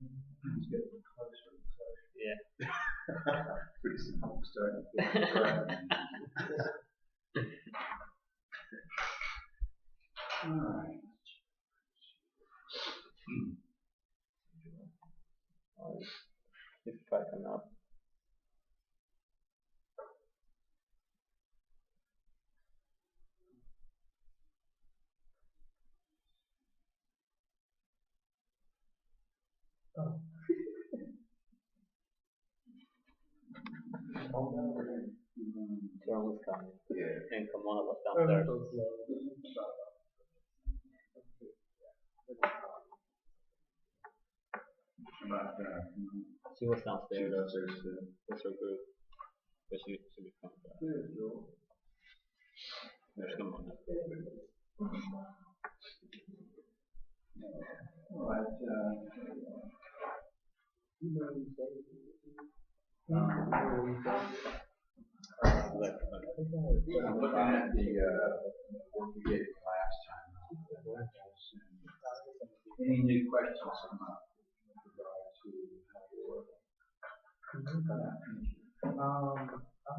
It's getting closer and closer. Yeah. Pretty soon I'm starting to feel Alright. It's probably coming up. Oh. Turn was coming. Yeah. And come one of us downstairs. About She was downstairs. downstairs too. What's her group? But she should be coming back. There's Joel. There's come on. Alright, I'm looking at the work we did last time. Any new questions come up with regard to how you work? I'm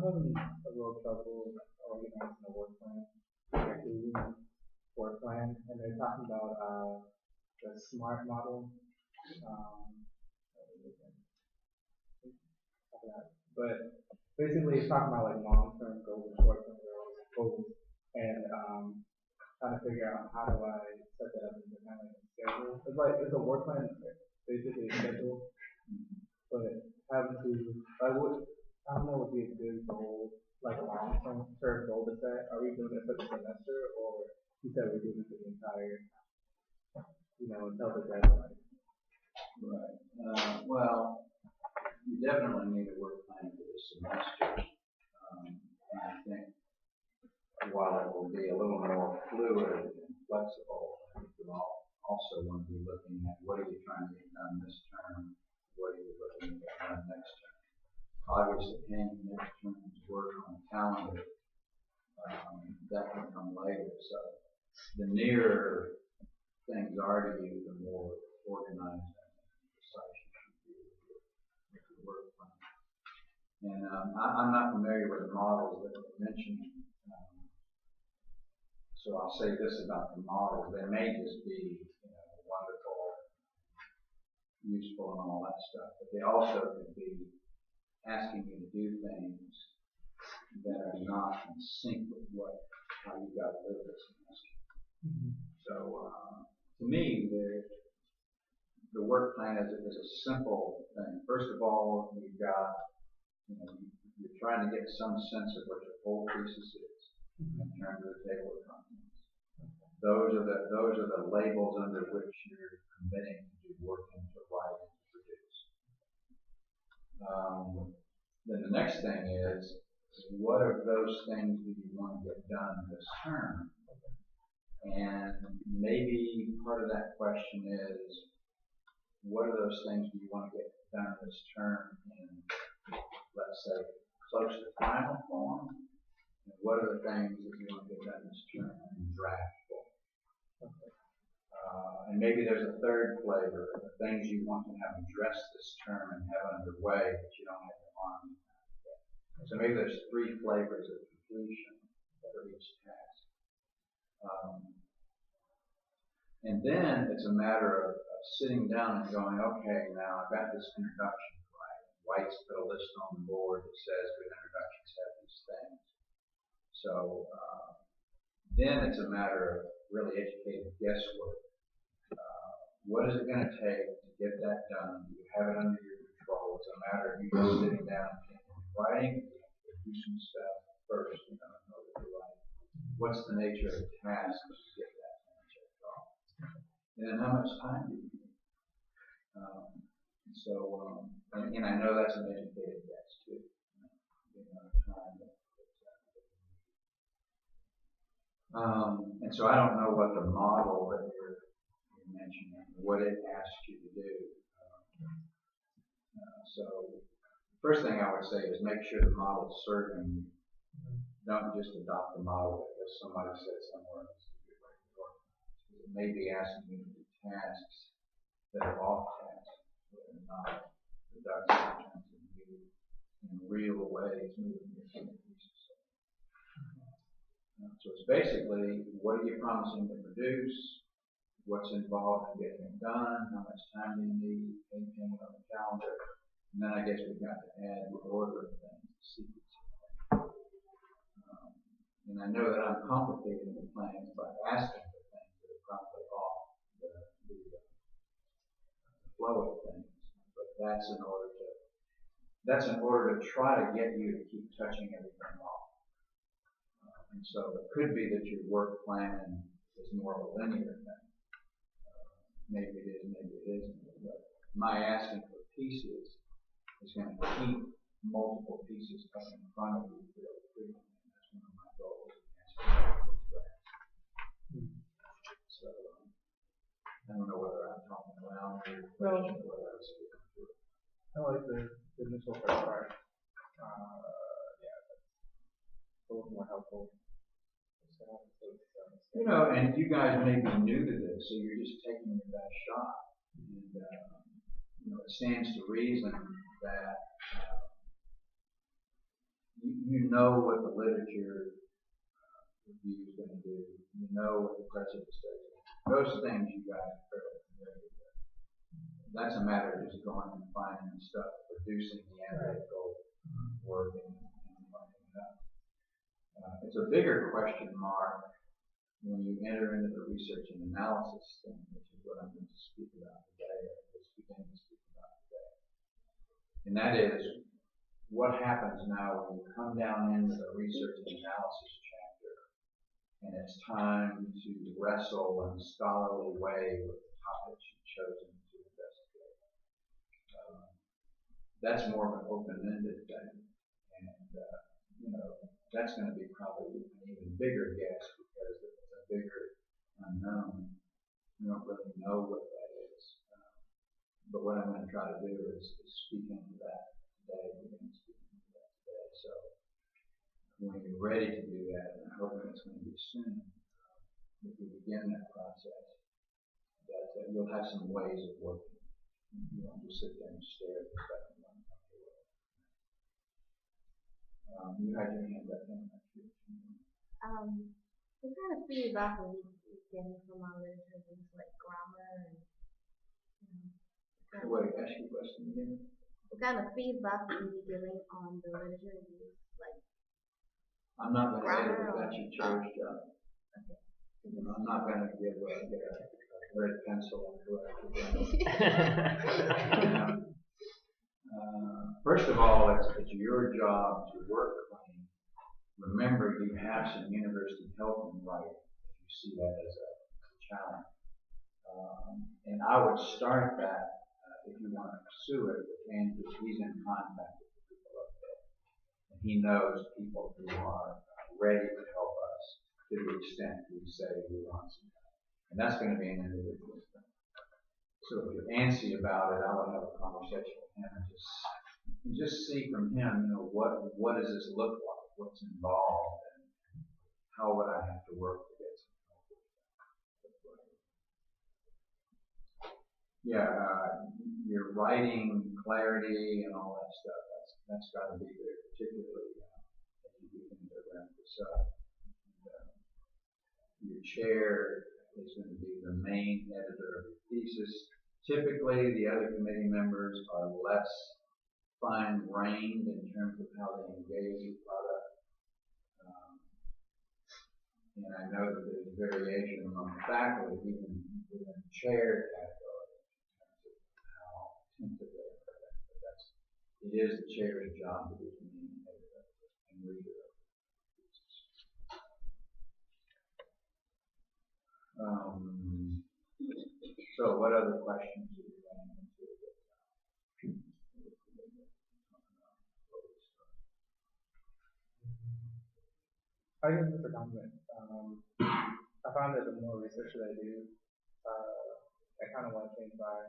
having a little trouble organizing a work plan, like a work plan, and they're talking about the SMART model. But basically, it's talking about like long-term goals, short-term goals, and trying to figure out how do I set that up into kind of like a schedule. It's a work plan, basically a schedule, but having to I don't know what would be a good goal, like a long-term goal to set. Are we doing it for the semester, or you said we're doing it for the entire, until the deadline? Right. Well, you definitely need a work plan for this semester. And I think while it will be a little more fluid and flexible, I think you'll also want to be looking at what are you trying to get done this term, what are you looking to get done next term. Obviously, paying next term's work on the calendar, that can come later. So the nearer things are to you, the more organized and precise you should be with your work plan. And I'm not familiar with the models that were mentioned. So I'll say this about the models. They may just be wonderful, useful, and all that stuff, but they also could be asking you to do things that are not in sync with how you got to live this semester. Mm-hmm. So to me, the work plan is a simple thing. First of all, you've got, you're trying to get some sense of what your whole thesis is in terms of the table of contents. Those are the labels under which you're committing to do work and to write and to produce. Then the next thing is, what of those things do you want to get done this term? And maybe part of that question is, what are those things do you want to get done this term in, let's say, close to final form? And what are the things that you want to get done this term in draft form? And maybe there's a third flavor, the things you want to have addressed this term and have underway, but you don't have your arms around yet. So maybe there's three flavors of completion for each task. And then it's a matter of sitting down and going, okay, now I've got this introduction right. White's put a list on the board that says good introductions have these things. So then it's a matter of really educated guesswork. What is it going to take to get that done? Do you have it under your control? It's a matter of you just sitting down and writing. You do some stuff first, in order to write. What's the nature of the task to get that checked off? And then how much time do you need? And I know that's an educated guess too. Time. And so I don't know what the model that you're mentioning, what it asks you to do. So the first thing I would say is make sure the model's serving you. Don't just adopt the model because somebody said somewhere else is a good way to work. It may be asking you to do tasks that are off task, the ducks in terms of you in real ways moving different pieces. So it's basically, what are you promising to produce? What's involved in getting it done? How much time do you need? Anything on the calendar? And then I guess we've got to add the order of things, the sequence of things. And I know that I'm complicating the plans by asking for things that are probably off the flow of things, but that's in order to try to get you to keep touching everything off. And so it could be that your work plan is more of a linear thing. Maybe it is, maybe it isn't. But my asking for pieces is going to keep multiple pieces coming in front of you fairly frequently. That's one of my goals. So I don't know whether I'm talking around your question or whether I'm speaking to it. I like the initial first part. Yeah, that's a little more helpful. You know, and you guys may be new to this, so you're just taking your best shot. And, you know, it stands to reason that you know what the literature review is going to do. You know what the president says. Those things you guys are fairly familiar with. That's a matter of just going and finding the stuff, producing the analytical work and finding it out. It's a bigger question mark when you enter into the research and analysis thing, which is what I'm going to speak about today, or was beginning to speak about today. And that is, what happens now when you come down into the research and analysis chapter, and it's time to wrestle in a scholarly way with the topics you've chosen to investigate. That's more of an open-ended thing, and you know, that's going to be probably an even bigger guess because it's a bigger unknown. You don't really know what that is. But what I'm going to try to do is speak into that today. So when you're ready to do that, and I hope it's going to be soon, if you begin that process, that you'll have some ways of working. You don't just sit there and stare at the stuff and run away. You had your hand up on that. What kind of feedback are we getting from our literature, things like grammar and, Wait, ask your question again. what kind of feedback will you be giving on the literature reviews, like? I'm not going to say Grammar that that's your chair's job. Okay. I'm not going to give a red pencil and correct it. First of all, it's your job to work clean. Remember, you have some university help in writing if you see that as a challenge. And I would start that if you want to pursue it with Andrew. He's in contact with the people up there. And he knows people who are ready to help us to the extent we say we want some help. And that's going to be an individual thing. So if you're antsy about it, I would have a conversation with him and just see from him, you know, what does this look like? What's involved? And how would I have to work to get some help with that? Yeah, your writing clarity and all that stuff, that's got to be there, particularly as you begin to ramp this up. Your chair is going to be the main editor of your thesis. Typically, the other committee members are less fine-grained in terms of how they engage with product. And I know that there's variation among faculty, even within the chair category, in terms of how attentive they are. But it is the chair's job to be the main editor and reader of the thesis. So what other questions do you run into? I guess it's a compliment. I found that the more research that I do, I kind of want to change my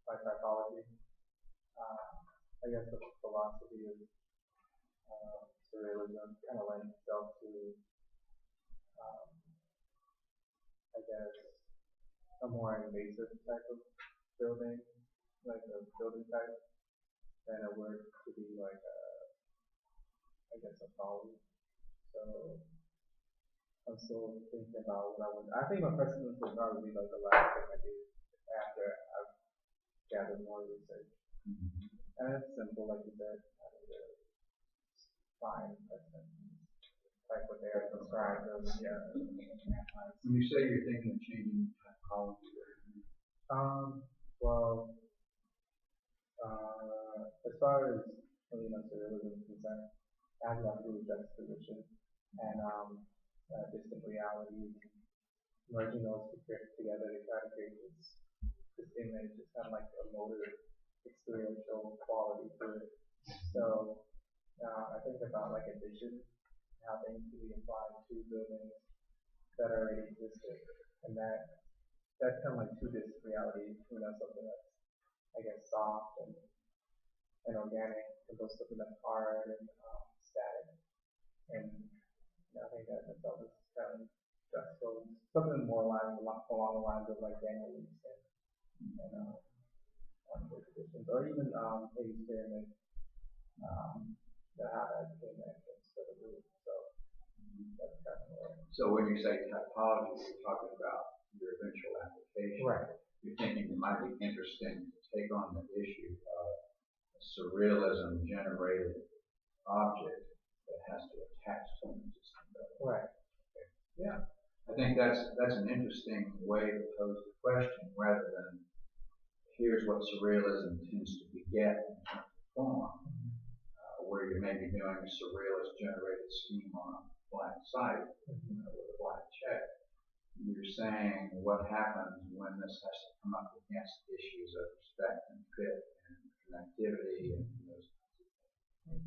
psychology. I guess the philosophy of surrealism kind of lends itself to, I guess, a more invasive type of building like a building type than a word to be like I guess a folly. So I'm still thinking about what I would. I think my precedence would probably be like the last thing I do after I've gathered more research. And it's simple, like you said, having to find precedents, like what they are prescribed of, yeah. When you say you're thinking of changing typology, Well, as far as surrealism is concerned, it has a lot to do with juxtaposition and distant realities, merging those together to try to create this image. It's kind of like a motor experiential quality to it. So I think about like addition, how things can be applied to buildings that already existed, and that's kind of like two distant realities. Something that's I guess soft and organic, and those something that's hard and static. And I think that's all this kind of juxtaposed, something more along the lines of like Daniel Lee's and traditions, or even Hades pyramid, how that became the entrance to the roof. So that's kind of where. so when you say typology, you're talking about your eventual application. Right. You're thinking it might be interesting to take on the issue of a surrealism generated object that has to attach to an existing building. Right. Yeah. I think that's an interesting way to pose the question rather than here's what surrealism tends to beget in terms of form, where you may be doing a surrealist generated scheme on a blank site with a blank check. You're saying what happens when this has to come up against issues of respect and fit and connectivity and those kinds of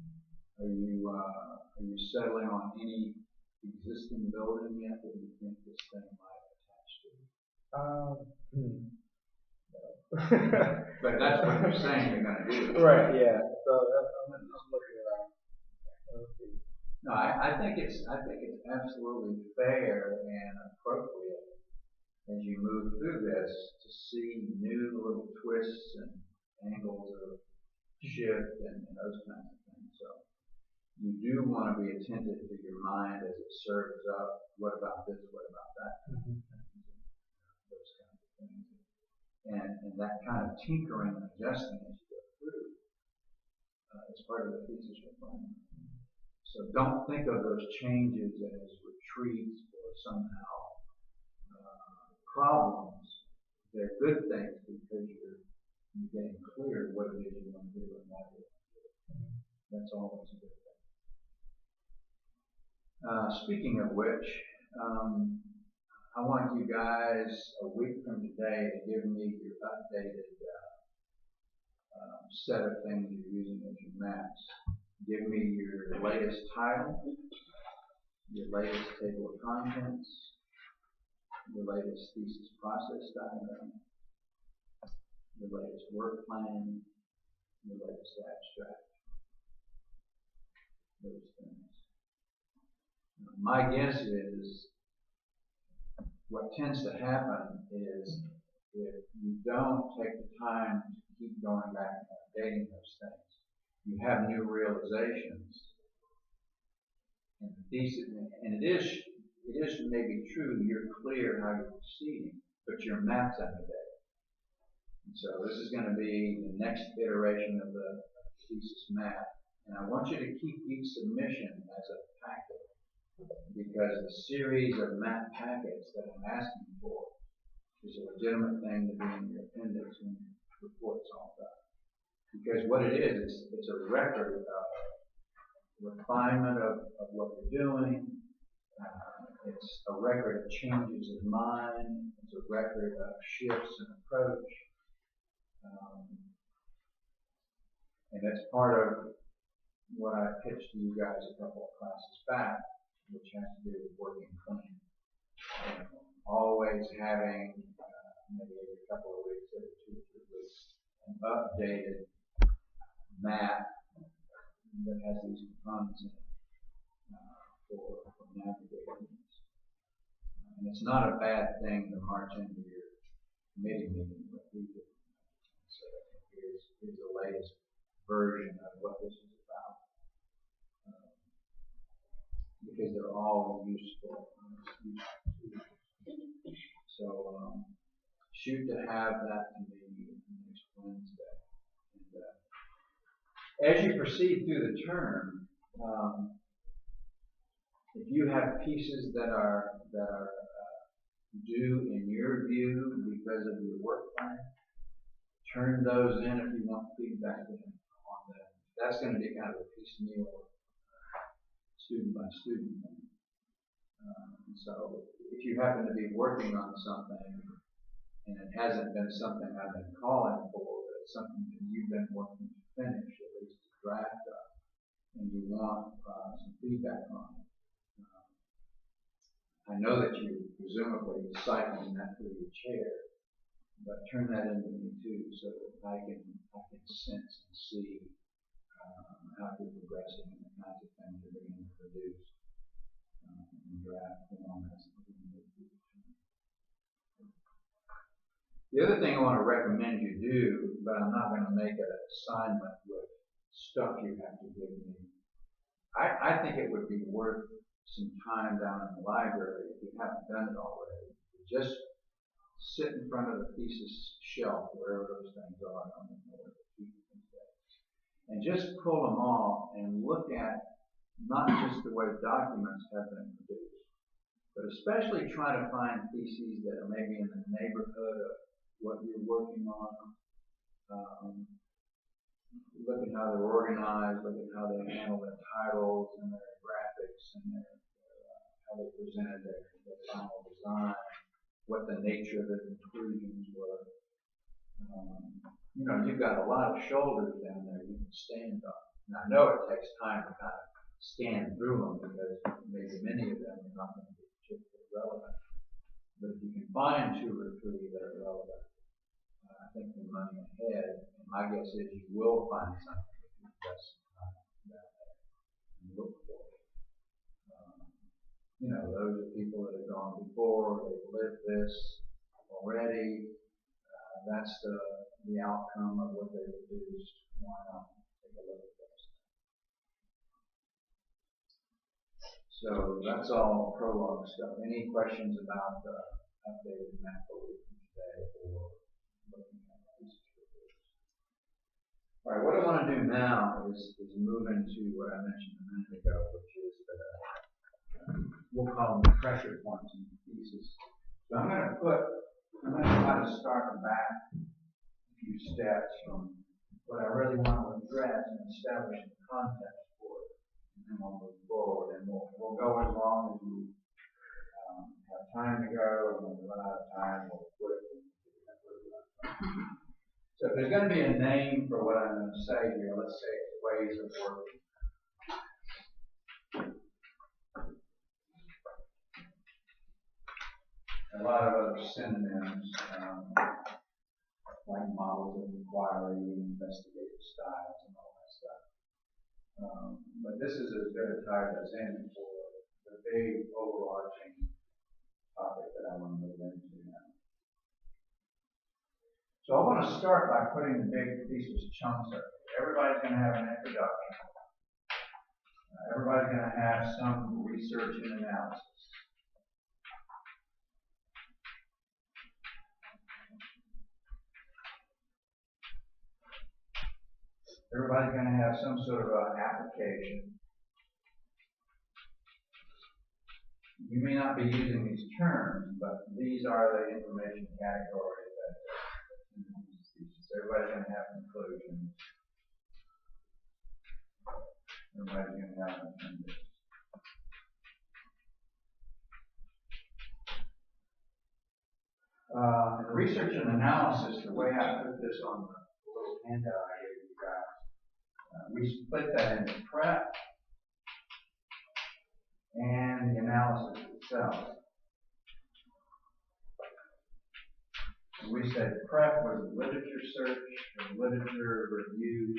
things. Are you settling on any existing building yet that you think this thing might attach to? But that's what you're saying you're going to do. Right. Yeah. So I'm looking around. Let's see. No, I think it's absolutely fair and appropriate as you move through this to see new little twists and angles of shift and those kinds of things. So you do want to be attentive to your mind as it serves up. What about this? What about that? Those kinds of things. And that kind of tinkering and adjusting as you go through is part of the thesis refinement. So don't think of those changes as retreats or somehow problems. They're good things because you're getting clear what it is you want to do and why you want to do it. That's always a good thing. Speaking of which, I want you guys a week from today to give me your updated set of things you're using as your maps. Give me your latest title, your latest table of contents, your latest thesis process diagram, your latest work plan, your latest abstract. Those things. My guess is what tends to happen is if you don't take the time to keep going back and updating those things, you have new realizations and the thesis, and it is maybe true you're clear how you're proceeding, but your map's out of date. And so this is going to be the next iteration of the thesis map, and I want you to keep each submission as a packet, because the series of map packets that I'm asking for is a legitimate thing to be in your appendix when your report's all done. Because what it is, it's a record of refinement of what you're doing. It's a record of changes of mind. It's a record of shifts in approach. And that's part of what I pitched to you guys a couple of classes back, which has to do with working clean. Always having, maybe every couple of weeks, every 2 or 3 weeks, an updated map that has these components in it for navigating this. And it's not a bad thing to march into your committee meeting with people. So is the latest version of what this is about. Because they're all useful. So shoot to have that to me next Wednesday. And, as you proceed through the term, if you have pieces that are due in your view because of your work plan, turn those in if you want feedback on them. That's going to be kind of a piecemeal, student by student thing. So if you happen to be working on something and it hasn't been something I've been calling for, but it's something that you've been working to finish, at least to draft up, and you want some feedback on it. I know that you presumably cycling that through your chair, but turn that into me too, so that I can sense and see how you're progressing and the kinds of things you're beginning to produce in draft form. The other thing I want to recommend you do, but I'm not going to make an assignment with stuff you have to give me. I think it would be worth some time down in the library, if you haven't done it already, just sit in front of the thesis shelf, wherever those things are, I don't even know where to keep them today, and just pull them off and look at not just the way documents have been produced, but especially try to find theses that are maybe in the neighborhood of what you're working on. Look at how they're organized, look at how they handle their titles and their graphics and how they presented their final design, what the nature of their conclusions were. You've got a lot of shoulders down there you can stand on. And I know it takes time to kind of scan through them because maybe many of them are not going to be particularly relevant. But if you can find 2 or 3 that are relevant, I think you're running ahead. And my guess is you will find something if you invest some time down there and look for it. Those are people that have gone before, they've lived this already. That's the outcome of what they produced. Why not take a look at those? So that's all prologue stuff. Any questions about the updated map that we did today or looking at these reports? All right, what I want to do now is move into what I mentioned a minute ago, which is we'll call them the pressure points in the thesis. So I'm going to try to start back a few steps from what I really want to address and establish the context for it. And then we'll move forward, and we'll go as long as we have time to go, and when we run out of time, we'll quit. So if there's going to be a name for what I'm going to say here, let's say it's ways of working. A lot of other synonyms, like models of inquiry, investigative styles, and all that stuff. But this is as good a time as any for the big overarching topic that I want to move into now. So I want to start by putting the big thesis chunks up. Everybody's going to have an introduction. Everybody's going to have some research and analysis. Everybody's going to have some sort of application. You may not be using these terms, but these are the information categories that everybody's going to have conclusions. Everybody's going to have an appendix. In research and analysis, the way I put this on the little handout I gave you guys, we split that into prep and the analysis itself. And we said prep was literature search or literature review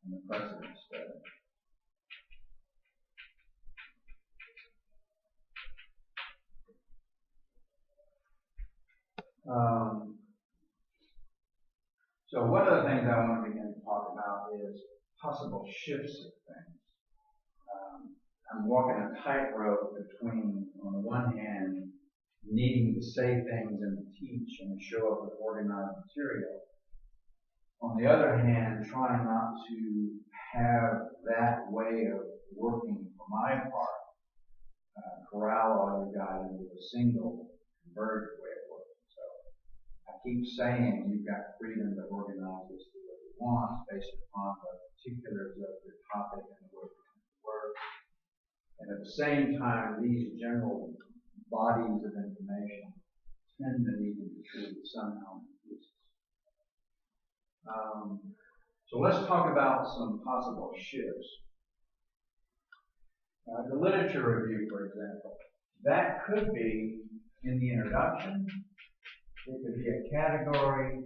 and the precedent study. So one of the things I want to begin to talk about is possible shifts of things. I'm walking a tightrope between, on the one hand, needing to say things and teach and show up with organized material. On the other hand, trying not to have that way of working for my part corral all you guys into a single converged way of working. So I keep saying you've got freedom to organize this the way you want based upon the particulars of your topic and the way you work. And at the same time, these general bodies of information tend to need to be treated somehow in pieces. So let's talk about some possible shifts. The literature review, for example, that could be in the introduction. It could be a category,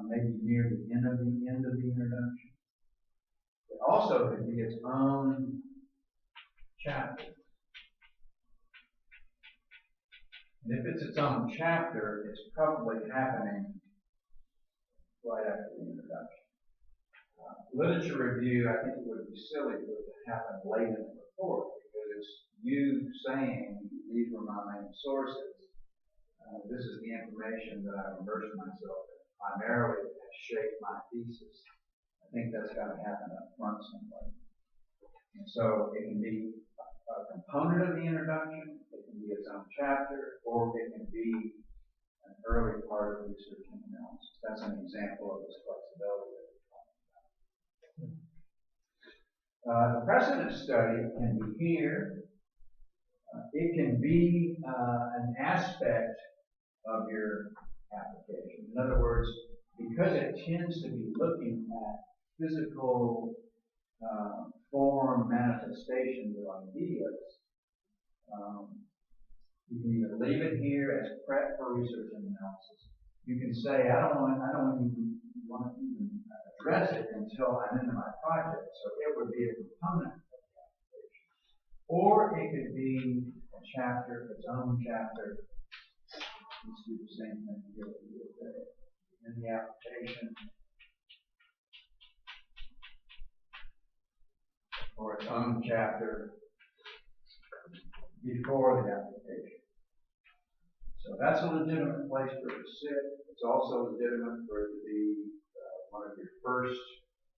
maybe near the end of the introduction. It also could be its own chapter. And if it's its own chapter, it's probably happening right after the introduction. Literature review, I think it would be silly for it to happen late in the report because it's you saying these were my main sources. This is the information that I've immersed myself in, primarily that has shaped my thesis. I think that's got to happen up front somewhere. And so it can be a component of the introduction, it can be its own chapter, or it can be an early part of research and analysis. That's an example of this flexibility that we're talking about. The precedent study can be here. It can be an aspect of your application. In other words, because it tends to be looking at physical form manifestations of ideas, you can either leave it here as prep for research and analysis. You can say, I don't even want to even address it until I'm into my project. So it would be a component of the application. Or it could be a chapter, its own chapter. Let's do the same thing here in the application. Or its own chapter before the application. So that's a legitimate place for it to sit. It's also legitimate for it to be one of your first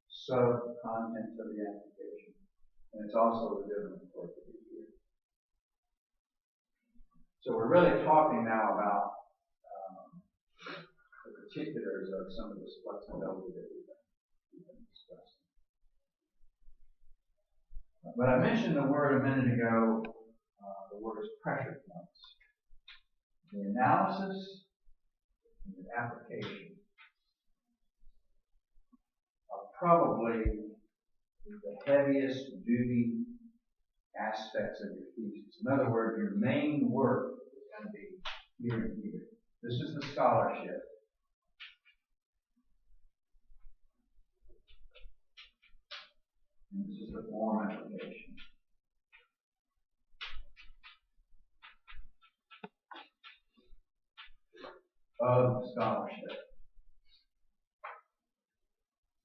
sub-contents of the application. And it's also legitimate for it to be here. So we're really talking now about the particulars of some of this flexibility that we've been discussing. But I mentioned the word a minute ago, the word is pressure points. The analysis and the application are probably the heaviest duty aspects of your thesis. In other words, your main work is going to be here and here. This is the scholarship. And this is the form application. Of the scholarship.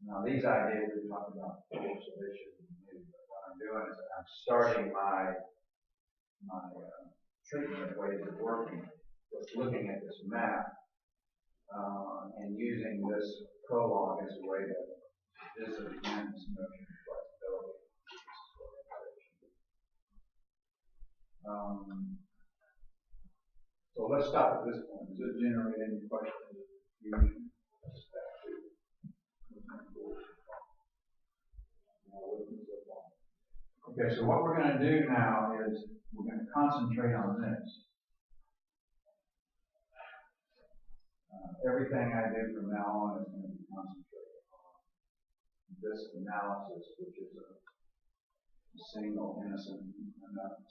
Now these ideas we talked about before, so they should be new. But what I'm doing is I'm starting my treatment of ways of working with looking at this map and using this prologue as a way to visit again this notion of flexibility. So let's stop at this point. Does it generate any questions of confusion with respect to Okay, so what we're going to do now is we're going to concentrate on this. Everything I do from now on is going to be concentrated on this analysis, which is a single, innocent,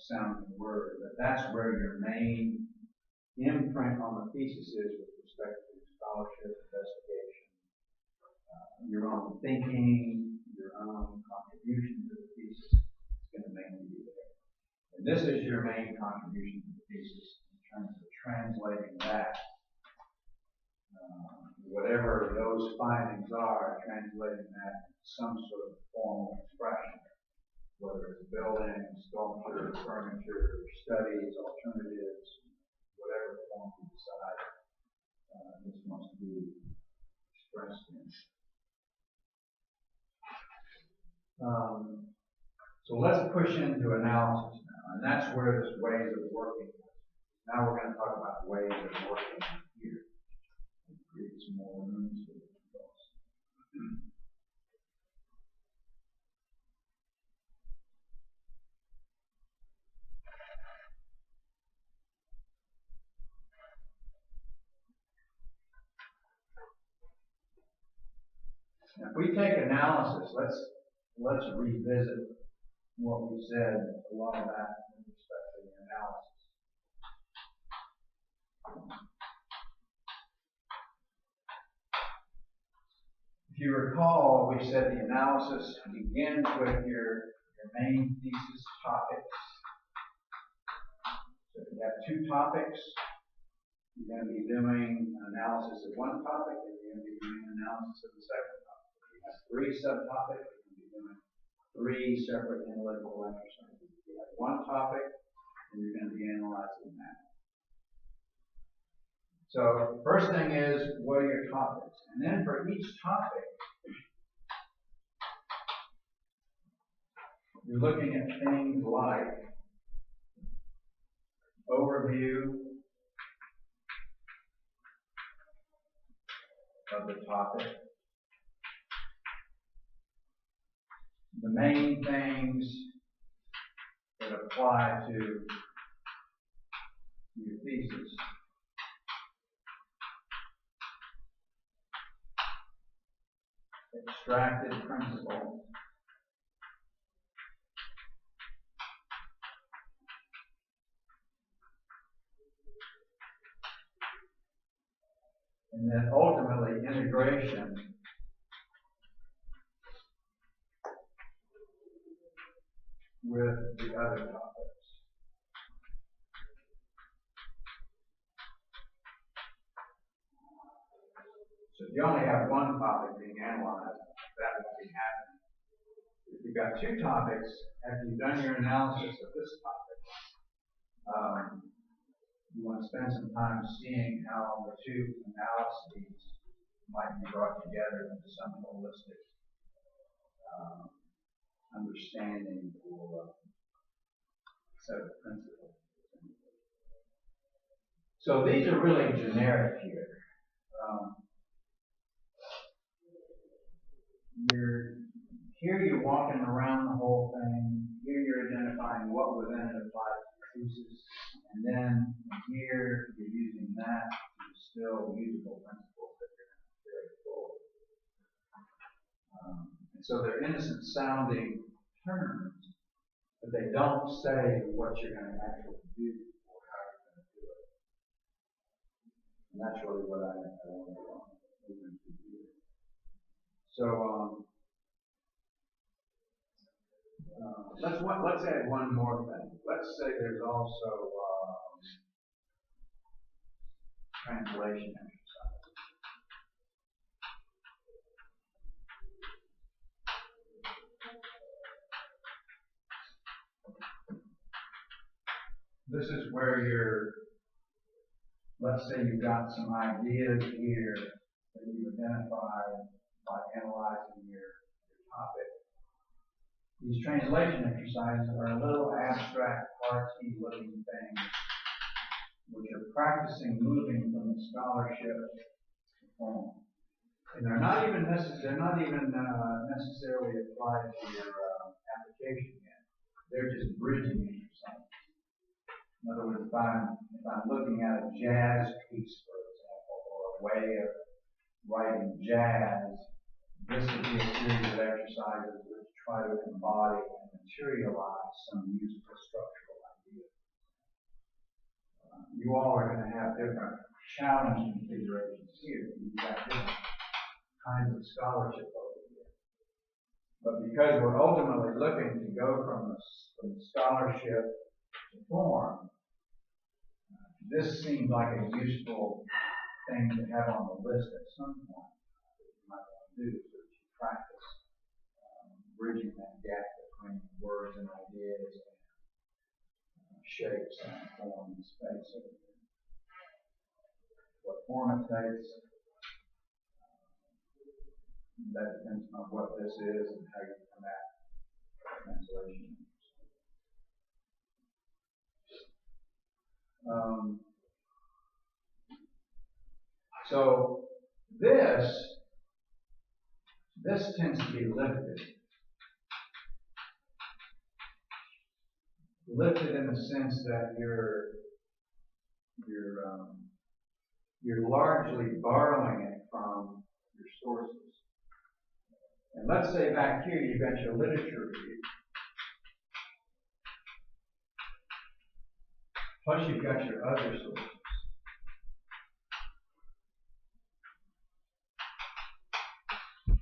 sounding word. But that's where your main imprint on the thesis is with respect to scholarship, investigation, your own thinking, your own contribution to the thesis is going to mainly be there. And this is your main contribution to the thesis in terms of translating that whatever those findings are, translating that into some sort of formal expression, whether it's building, sculpture, furniture, studies, alternatives, whatever form we decide this must be expressed in. So let's push into analysis now, and that's where this ways of working is. Now we're going to talk about ways of working here. Create some more rooms for the results. Now, if we take analysis, let's revisit what we said a while back with respect to the analysis. If you recall, we said the analysis begins with your main thesis topics. So if you have two topics, you're going to be doing an analysis of one topic, and you're going to be doing an analysis of the second topic. If you have three subtopics, you're going to be doing three separate analytical exercises. If you have one topic, then you're going to be analyzing that. So first thing is, what are your topics? And then for each topic, you're looking at things like overview of the topic, the main things that apply to your thesis, extracted principles, and then ultimately integration with the other topics. So if you only have one topic being analyzed, that won't be happening. If you've got two topics, after you've done your analysis of this topic, you want to spend some time seeing how the two analyses might be brought together into some holistic understanding or set of principles. So these are really generic here. You're walking around the whole thing. Here you're identifying what within it applies to the thesis, and then here you're using that to distill usable principles that you're going to carry forward. And so they're innocent sounding terms, but they don't say what you're going to actually do or how you're going to do it. And that's really what I want to move into here. So let's add one more thing. Let's say there's also translation exercise. This is where let's say you've got some ideas here that you've identified by analyzing your topic. These translation exercises are a little abstract, artsy looking things, which are practicing moving from the scholarship to form. And they're not even necessarily applied to your application yet. They're just bridging exercises. In other words, if I'm looking at a jazz piece, for example, or a way of writing jazz, this would be a series of exercises which try to embody and materialize some useful structural ideas. You all are going to have different challenge configurations here. You've got different kinds of scholarship over here. But because we're ultimately looking to go from the scholarship to form, this seems like a useful thing to have on the list at some point that you might want to do so that you practice bridging that gap between words and ideas and shapes and form and space. What form it takes, that depends on what this is and how you come at translation. So this tends to be lifted. Lifted in the sense that you're largely borrowing it from your sources. And let's say back here you've got your literature review. Plus you've got your other sources.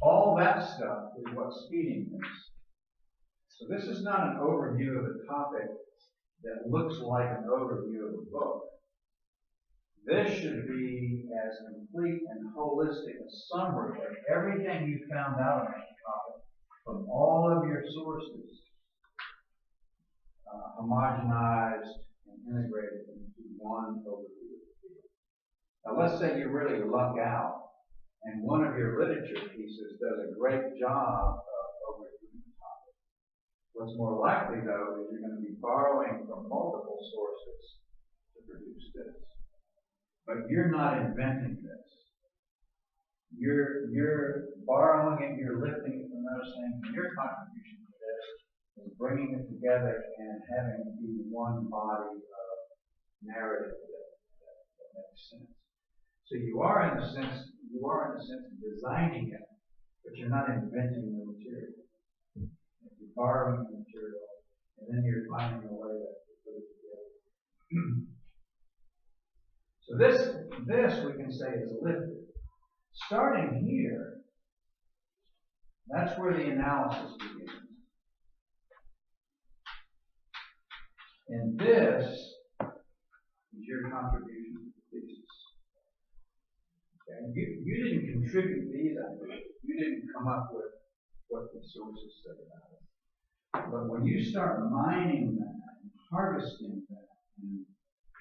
All that stuff is what's feeding this. So this is not an overview of a topic that looks like an overview of a book. This should be as complete and holistic a summary of everything you found out on that topic from all of your sources, homogenized and integrated into one overview of the field. Now let's say you really luck out and one of your literature pieces does a great job of overviewing the topic. What's more likely, though, is you're going to be borrowing from multiple sources to produce this. But you're not inventing this. You're borrowing it, you're lifting it from those things, and your contribution to this is bringing it together and having it be one body of narrative that makes sense. So you are in the sense of designing it, but you're not inventing the material. You're borrowing the material, and then you're finding a way to put it together. So this we can say is lifted. Starting here, that's where the analysis begins. And this is your contribution to the thesis. Okay? You didn't contribute these ideas. You didn't come up with what the sources said about it. But when you start mining that and harvesting that and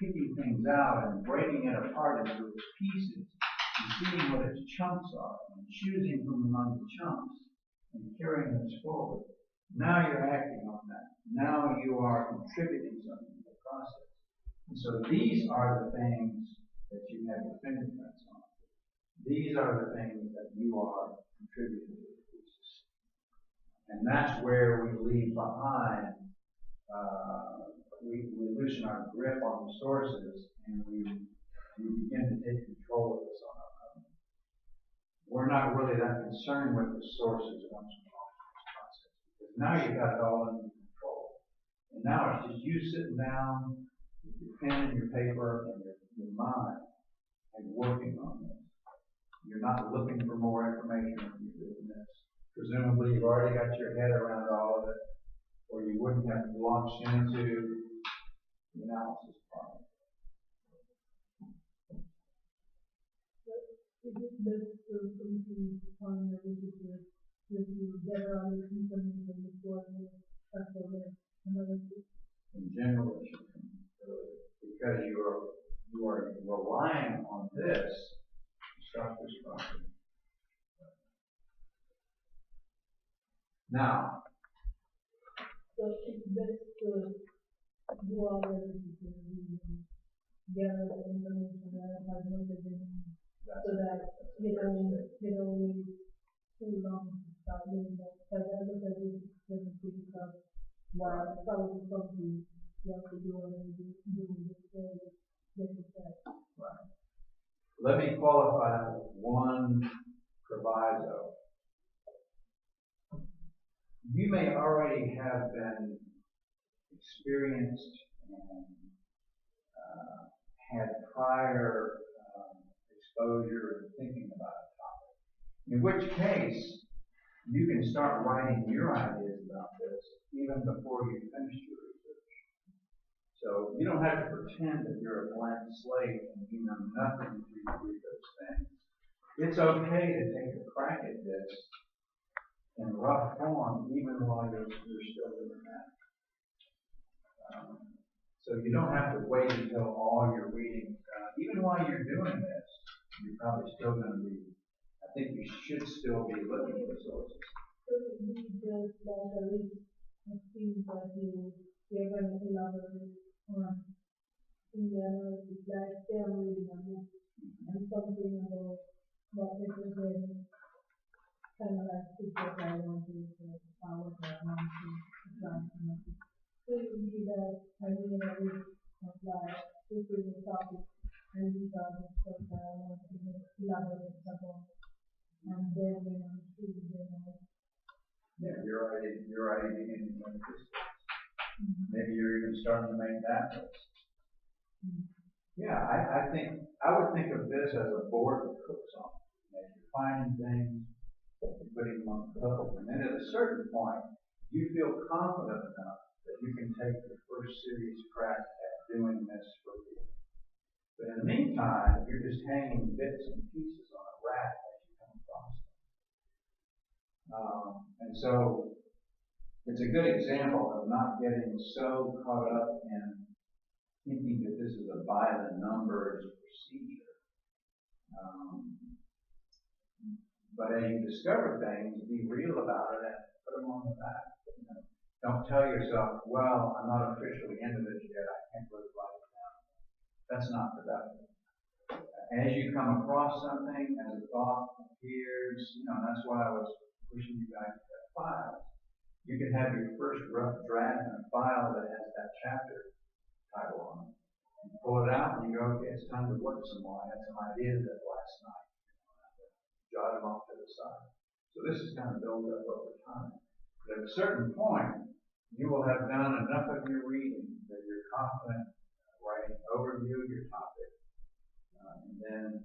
picking things out and breaking it apart into its pieces and seeing what its chunks are and choosing from among the chunks and carrying those forward, now you're acting on that. Now you are contributing something to the process. And so these are the things that you have your fingerprints on. These are the things that you are contributing to the thesis. And that's where we leave behind we loosen our grip on the sources and we begin to take control of this on our own. We're not really that concerned with the sources once we go through this process, because now you've got it all under control. And now it's just you sitting down with your pen and your paper and your mind and working on this. You're not looking for more information when you're doing this. Presumably you've already got your head around all of it, or you wouldn't have launched into the analysis part. Is it best to find a literature if you gather other information before after the analysis? In general, it should come earlier, because you are relying on this to start this process. Now, so it's best to do all the literature, gather the information that has not been, so that you don't wait too long to start doing that. Because I look at it very difficult. While probably something you have to do and do before you get it right. right. Let me qualify that with one proviso. You may already have been experienced and had prior exposure and thinking about a topic. In which case, you can start writing your ideas about this even before you finish your research. So you don't have to pretend that you're a blank slate and you know nothing until you read those things. It's okay to take a crack at this in rough form, even while you're still doing that. So you don't have to wait until all your reading is done. Even while you're doing this, you're probably still going to be, I think you should still be looking for sources. So it would be just like a list of things that you're going to elaborate on. In general, it's like they're reading a book and something about what they present, kind of like pictures I want to power that I want to apply to nothing. So it would be that I need a list of like, this is the topic and these are the stuff that I want to elaborate about. And then when I'm through, then Yeah, you're already beginning to make this. Maybe you're even starting to make that list. Yeah, I think I would think of this as a board that cooks on. You're finding things, you're putting them on the cook, and then at a certain point, you feel confident enough that you can take your first serious crack at doing this for you. But in the meantime, you're just hanging bits and pieces on a rack as you come across them. And so it's a good example of not getting so caught up in thinking that this is a by the numbers procedure. But as you discover things, be real about it and put them on the back. You know, don't tell yourself, well, I'm not officially into this yet, I can't really write it down. That's not productive. As you come across something, as a thought appears, that's why I was pushing you guys to that file. You can have your first rough draft in a file that has that chapter title on it. You pull it out and you go, okay, it's time to work some more. I had some ideas that last night. Jot them off to the side. So this is kind of built up over time. But at a certain point, you will have done enough of your reading that you're confident writing an overview of your topic, and then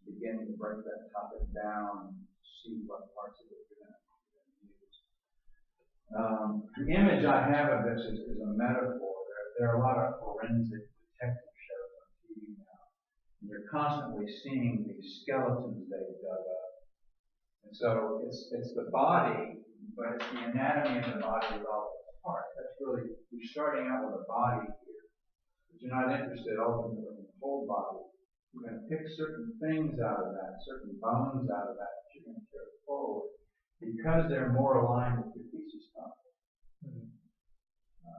beginning to break that topic down, see what parts of it you're going to use. The image I have of this is a metaphor. There are a lot of forensic detective shows on TV now. And you're constantly seeing these skeletons they've dug up. And so it's the body, but it's the anatomy of the body with all its parts. That's really, you're starting out with a body here. But you're not interested ultimately in the whole body. You're going to pick certain things out of that, certain bones out of that you're going to carry forward, because they're more aligned with your thesis topic.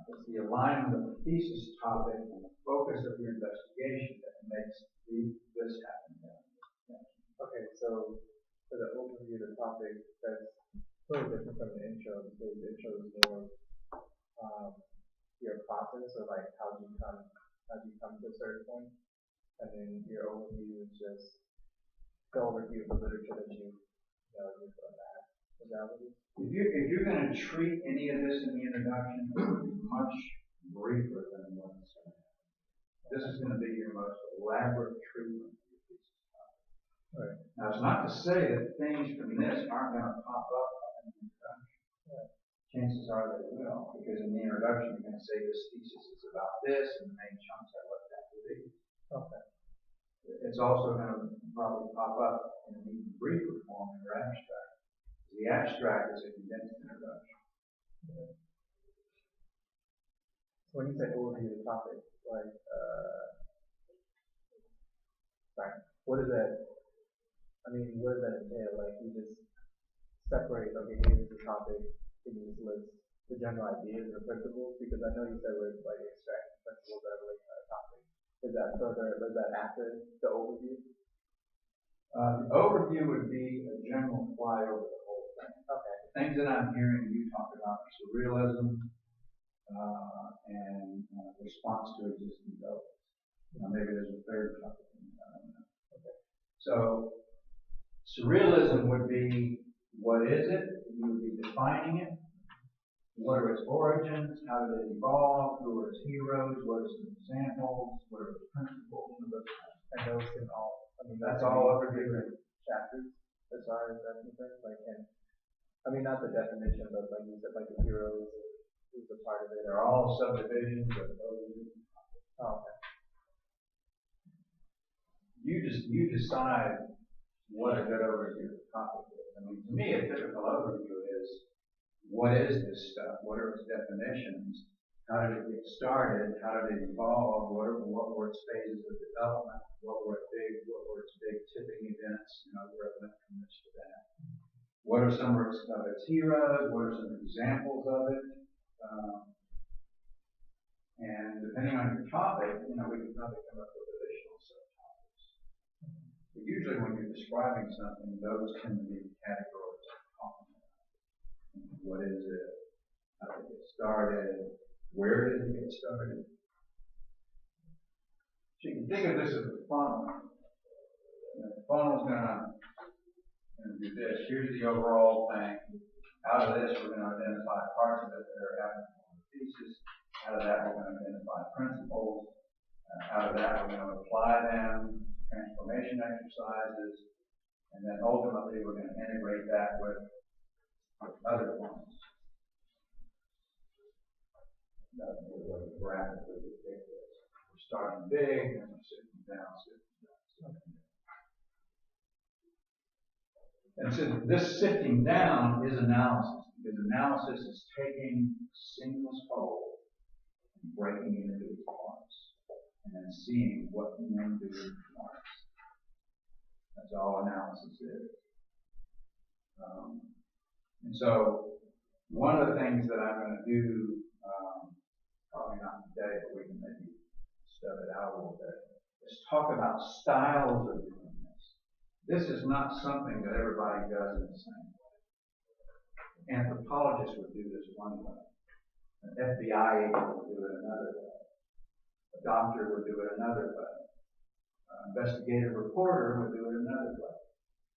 It's the alignment of the thesis topic and the focus of your investigation that makes this happen. Okay, so for the overview of the topic, that's totally different from the intro, because the intro is more your process, or like how do you come to a certain point, and then your overview is just the overview of the literature that you from that. Is that what it is? If you're going to treat any of this in the introduction, it would be much briefer than what's going to happen. This is going to be your most elaborate treatment of your thesis topic. Right. Now, it's not to say that things from this aren't going to pop up in the introduction. Right. Chances are they will, because in the introduction you're going to say this thesis is about this, and the main chunks are what that will be. Okay. It's also going to probably pop up in an even briefer form in your abstract. The abstract is a condensed introduction. Okay. So when you say overview of the topic, like, what does that entail? Like, you just separate, okay, here's the topic, and you just list the general ideas or principles, because I know you said we're like extracting principles that relate to our topic. Is that after the overview? The overview would be a general flyover of the whole thing. Okay. The things that I'm hearing you talk about are surrealism and response to existing elements. Now maybe there's a third topic in there, I don't know. Okay. So surrealism would be, what is it? You would be defining it. What are its origins? How did it evolve? Who are its heroes? What are some examples? What are its principles? And those can all, that's all over different chapters as far as that's concerned. Like, and I mean, not the definition, but like you said, like the heroes, who's a part of it? They're all subdivisions of those. Oh, okay. You decide what a good overview of the topic is. I mean, to me, a typical overview is, what is this stuff? What are its definitions? How did it get started? How did it evolve? What were its phases of development? What were its big tipping events? Where it went from this to that. What are some of its heroes? What are some examples of it? And depending on your topic, we can probably come up with additional subtopics. But usually when you're describing something, those tend to be the categories of talking about. What is it? How did it get started? Where did it get started? So you can think of this as a funnel. The funnel's gonna do this. Here's the overall thing. Out of this, we're going to identify parts of it that are applicable to pieces. Out of that, we're going to identify principles. Out of that, we're going to apply them, transformation exercises, and then ultimately we're going to integrate that with other ones. That's the way to graphically depict this. We're starting big, and we're sitting down, sitting down. And so this sifting down is analysis, because analysis is taking a seamless whole and breaking it into its parts, and then seeing what can one do with the parts. That's all analysis is. And so one of the things that I'm going to do, probably not today, but we can maybe stub it out a little bit, is talk about styles of doing this. This is not something that everybody does in the same way. Anthropologists would do this one way. An FBI agent would do it another way. A doctor would do it another way. An investigative reporter would do it another way.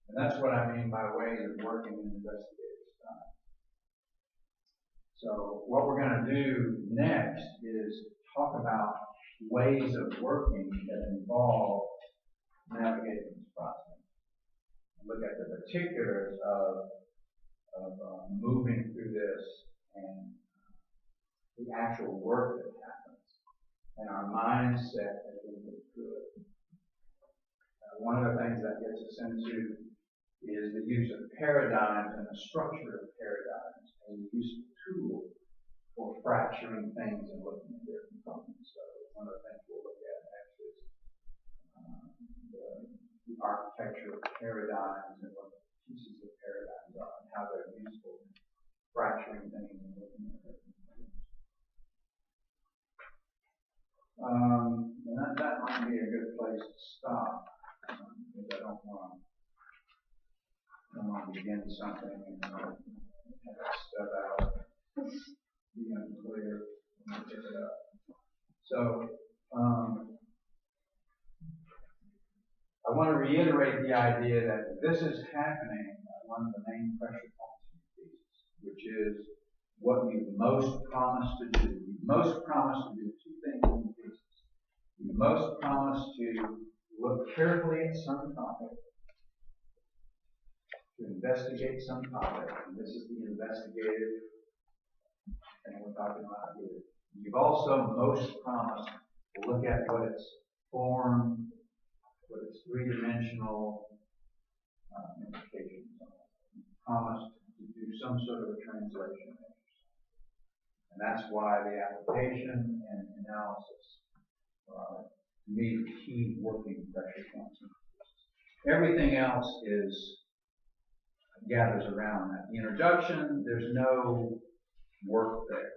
And that's what I mean by ways of working in investigative style. So what we're going to do next is talk about ways of working that involve navigating this process. Look at the particulars of moving through this and the actual work that happens and our mindset as we move through it. One of the things that gets us into is the use of paradigms and the structure of paradigms as a useful tool for fracturing things and looking at their components. So one of the things we'll look at next is the architecture of paradigms and what the pieces of paradigms are and how they're useful in fracturing things and looking at their components. And that might be a good place to stop, because I don't want to begin something and have it step out, be unclear, and pick it up. So, I want to reiterate the idea that this is happening at one of the main pressure points in the thesis, which is what you most promised to do. You most promised to do two things in the thesis. You most promised to look carefully at some topic, to investigate some topic, and this is the investigative thing we're talking about here. You've also most promised to look at what its form, what its three-dimensional implications are. You promised to do some sort of a translation exercise. And that's why the application and analysis are, to me, the key working pressure points. Everything else gathers around that. The introduction, there's no work there.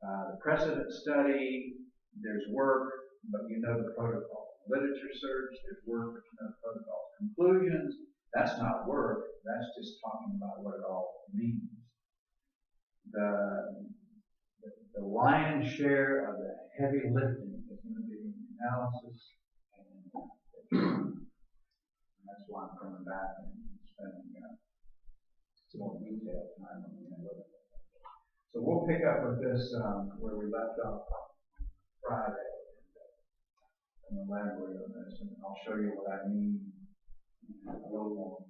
The precedent study, there's work, but you know the protocol. Literature search, there's work, but you know the protocol. Conclusions, that's not work, that's just talking about what it all means. The lion's share of the heavy lifting is going to be analysis and that's why I'm coming back and spending some more detailed time on the analytics. So we'll pick up with this where we left off Friday and elaborate on this, and I'll show you what I mean in a little more